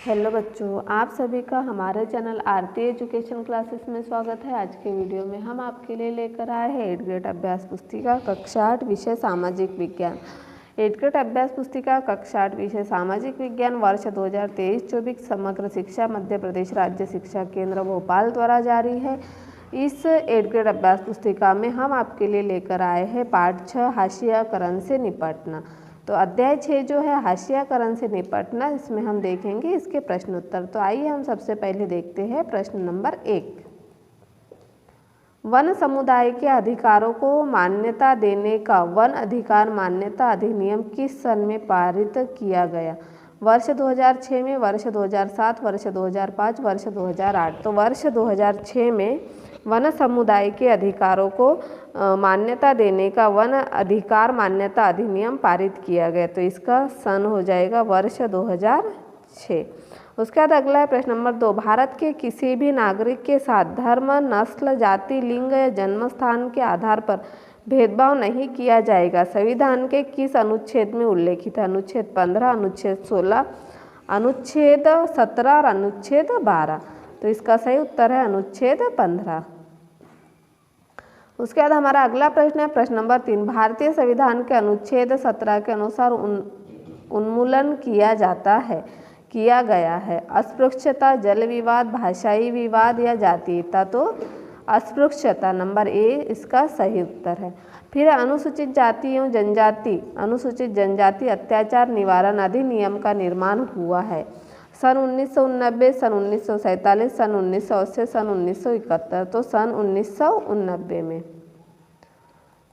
Hello बच्चों, आप सभी का हमारे चैनल आरती एजुकेशन क्लासेस में स्वागत है। आज के वीडियो में हम आपके लिए लेकर आए हैं 8th ग्रेड अभ्यास पुस्तिका कक्षा 8 विषय सामाजिक विज्ञान। 8th ग्रेड अभ्यास पुस्तिका कक्षा 8 विषय सामाजिक विज्ञान वर्ष 2023-24 समग्र शिक्षा मध्य प्रदेश राज्य शिक्षा केंद्र भोपाल द्वारा जारी है। इस 8th ग्रेड अभ्यास पुस्तिका में हम आपके लिए लेकर आए हैं पाठ 6 हाशियाकरण से निपटना। तो अध्याय 6 जो है हाशियाकरण से निपटना, इसमें हम देखेंगे इसके प्रश्न उत्तर। तो आइए हम सबसे पहले देखते हैं प्रश्न नंबर 1। वन समुदाय के अधिकारों को मान्यता देने का वन अधिकार मान्यता अधिनियम किस सन में पारित किया गया? वर्ष 2006 में, वर्ष 2007, वर्ष 2005, वर्ष 2008। तो वर्ष 2006 में वन समुदाय के अधिकारों को मान्यता देने का वन अधिकार मान्यता अधिनियम पारित किया गया। तो इसका सन हो जाएगा वर्ष 2006। उसके बाद अगला है प्रश्न नंबर 2। भारत के किसी भी नागरिक के साथ धर्म, नस्ल, जाति, लिंग या जन्म स्थान के आधार पर भेदभाव नहीं किया जाएगा। संविधान के किस अनुच्छेद में उल्लेखित है? अनुच्छेद 15, अनुच्छेद 16, अनुच्छेद 17 और अनुच्छेद 12। तो इसका सही उत्तर है अनुच्छेद 15। उसके बाद हमारा अगला प्रश्न है प्रश्न नंबर 3। भारतीय संविधान के अनुच्छेद 17 के अनुसार उन्मूलन किया गया है। अस्पृश्यता, जल विवाद, भाषाई विवाद या जातीयता? तो अस्पृश्यता नंबर ए इसका सही उत्तर है। फिर अनुसूचित जाति एवं जनजाति अनुसूचित जनजाति अत्याचार निवारण अधिनियम का निर्माण हुआ है सन 1989, सन 1947, सन 1980, सन 1971। तो सन 1989 में।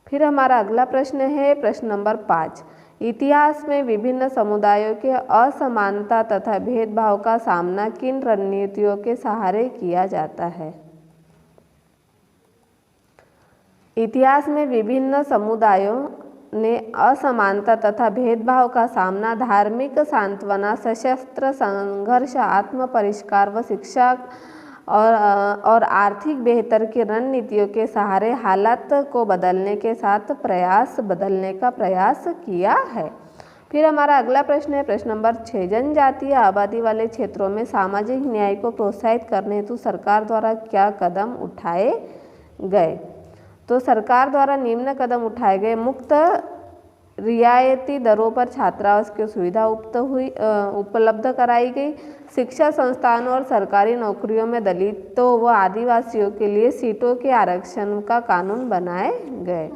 फिर हमारा अगला प्रश्न है प्रश्न नंबर 5। इतिहास में विभिन्न समुदायों के असमानता तथा भेदभाव का सामना किन रणनीतियों के सहारे किया जाता है? इतिहास में विभिन्न समुदायों ने असमानता तथा भेदभाव का सामना धार्मिक सांत्वना, सशस्त्र संघर्ष, आत्म परिष्कार व शिक्षा और आर्थिक बेहतर की रणनीतियों के सहारे हालात को बदलने का प्रयास किया है। फिर हमारा अगला प्रश्न है प्रश्न नंबर 6। जनजातीय आबादी वाले क्षेत्रों में सामाजिक न्याय को प्रोत्साहित करने हेतु सरकार द्वारा क्या कदम उठाए गए? तो सरकार द्वारा निम्न कदम उठाए गए। मुक्त रियायती दरों पर छात्रावास की सुविधा उपलब्ध कराई गई। शिक्षा संस्थानों और सरकारी नौकरियों में दलितों व आदिवासियों के लिए सीटों के आरक्षण का कानून बनाए गए।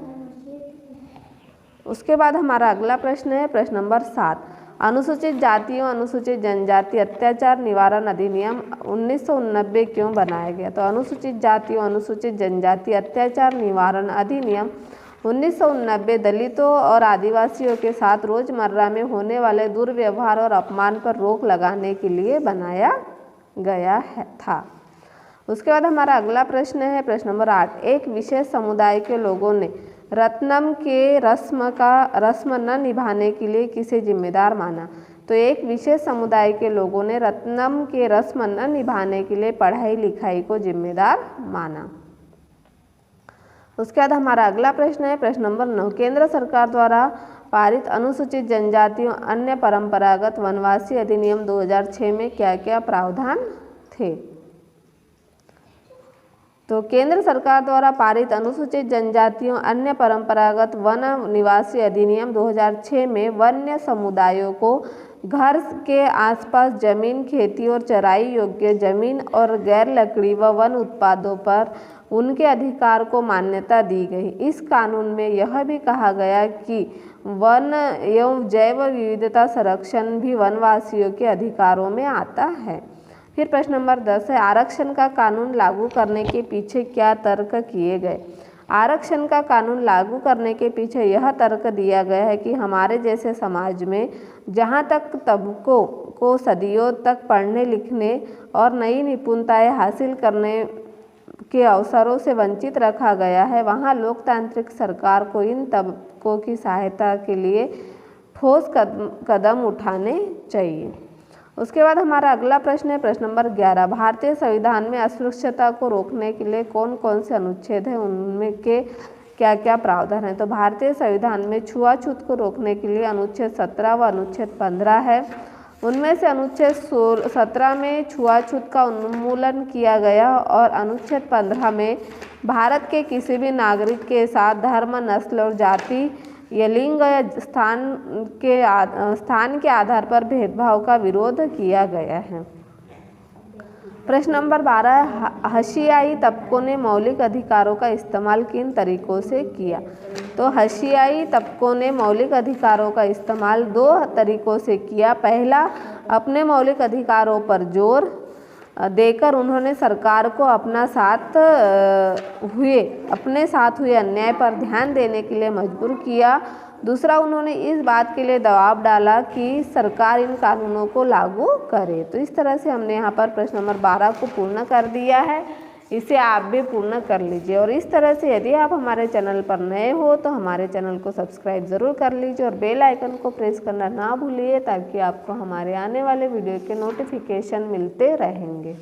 उसके बाद हमारा अगला प्रश्न है प्रश्न नंबर 7। अनुसूचित जातियों अनुसूचित जनजाति अत्याचार निवारण अधिनियम 1989 क्यों बनाया गया? तो अनुसूचित जातियों अनुसूचित जनजाति अत्याचार निवारण अधिनियम 1989 दलितों और आदिवासियों के साथ रोजमर्रा में होने वाले दुर्व्यवहार और अपमान पर रोक लगाने के लिए बनाया गया था। उसके बाद हमारा अगला प्रश्न है प्रश्न नंबर 8। एक विशेष समुदाय के लोगों ने रत्नम के रस्म न निभाने के लिए किसे जिम्मेदार माना? तो एक विशेष समुदाय के लोगों ने रत्नम के रस्म न निभाने के लिए पढ़ाई लिखाई को जिम्मेदार माना। उसके बाद हमारा अगला प्रश्न है प्रश्न नंबर 9। केंद्र सरकार द्वारा पारित अनुसूचित जनजातियों अन्य परंपरागत वनवासी अधिनियम 2006 में क्या क्या प्रावधान थे? तो केंद्र सरकार द्वारा पारित अनुसूचित जनजातियों अन्य परंपरागत वन निवासी अधिनियम 2006 में वन्य समुदायों को घर के आसपास जमीन, खेती और चराई योग्य जमीन और गैर लकड़ी व वन उत्पादों पर उनके अधिकार को मान्यता दी गई। इस कानून में यह भी कहा गया कि वन एवं जैव विविधता संरक्षण भी वनवासियों के अधिकारों में आता है। फिर प्रश्न नंबर 10 है आरक्षण का कानून लागू करने के पीछे क्या तर्क किए गए? आरक्षण का कानून लागू करने के पीछे यह तर्क दिया गया है कि हमारे जैसे समाज में जहाँ तक तबकों को सदियों तक पढ़ने लिखने और नई निपुणताएं हासिल करने के अवसरों से वंचित रखा गया है, वहाँ लोकतांत्रिक सरकार को इन तबकों की सहायता के लिए ठोस कदम उठाने चाहिए। उसके बाद हमारा अगला प्रश्न है प्रश्न नंबर 11। भारतीय संविधान में अस्पृश्यता को रोकने के लिए कौन कौन से अनुच्छेद हैं, उनमें के क्या क्या प्रावधान है? तो भारतीय संविधान में छुआछूत को रोकने के लिए अनुच्छेद 17 व अनुच्छेद 15 है। उनमें से अनुच्छेद 17 में छुआछूत का उन्मूलन किया गया और अनुच्छेद 15 में भारत के किसी भी नागरिक के साथ धर्म, नस्ल और जाति या लिंग या स्थान के आधार पर भेदभाव का विरोध किया गया है। प्रश्न नंबर 12, हशियाई तबकों ने मौलिक अधिकारों का इस्तेमाल किन तरीकों से किया? तो हशियाई तबकों ने मौलिक अधिकारों का इस्तेमाल 2 तरीकों से किया। पहला, अपने मौलिक अधिकारों पर जोर देकर उन्होंने सरकार को अपने साथ हुए अन्याय पर ध्यान देने के लिए मजबूर किया। दूसरा, उन्होंने इस बात के लिए दबाव डाला कि सरकार इन कानूनों को लागू करे। तो इस तरह से हमने यहाँ पर प्रश्न नंबर 12 को पूर्ण कर दिया है। इसे आप भी पूर्ण कर लीजिए। और इस तरह से यदि आप हमारे चैनल पर नए हो तो हमारे चैनल को सब्सक्राइब ज़रूर कर लीजिए और बेल आइकन को प्रेस करना ना भूलिए, ताकि आपको हमारे आने वाले वीडियो के नोटिफिकेशन मिलते रहेंगे।